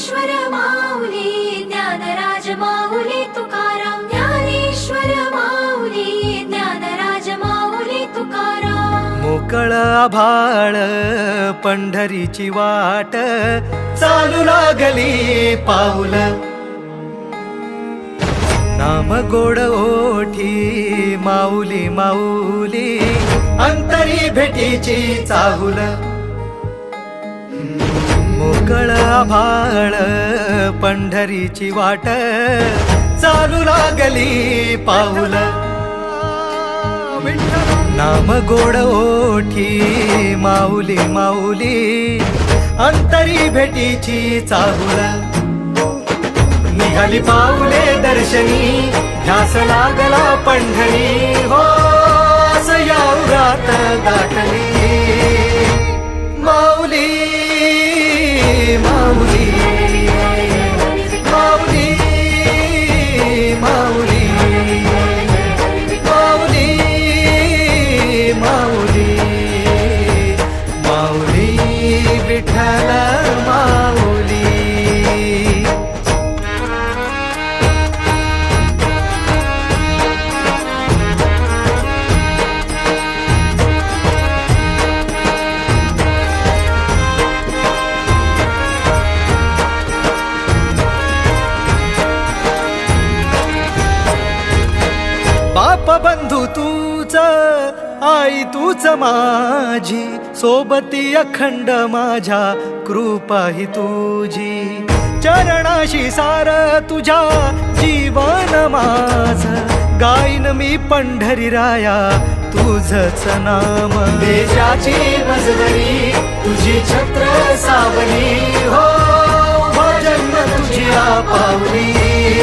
ज्ञानेश्वर माऊली ज्ञानराज माऊली तुकाराम ज्ञानेश्वर माऊली ज्ञानराज माऊली तुकाराम मोकळ आभाळ पंढरीची वाट चालू लागली पाऊल नाम गोड ओठी माऊली माऊली अंतरी भेटीची चाहुल मोकळ आभाळ पंढरीची वाट चालू लागली पाऊल नाम गोड ओठी माऊली माऊली अंतरी भेटीची चाहुल निघाली पाऊले दर्शनी ध्यास लागला पंढरी हो सयावरात दाटली माऊली माऊली माऊली माऊली माऊली माऊली माऊली विठ्ठल माऊली बाप बंधू तूच आई तूच माझी सोबती अखंड माझ्या कृपा ही तुझी चरणाशी सार तुझ्या जीवन माझ गाईन मी पंढरी राया तुझच नाम देशाची मजवरी तुझी छत्र सावली हो भजन तुझी पाऊली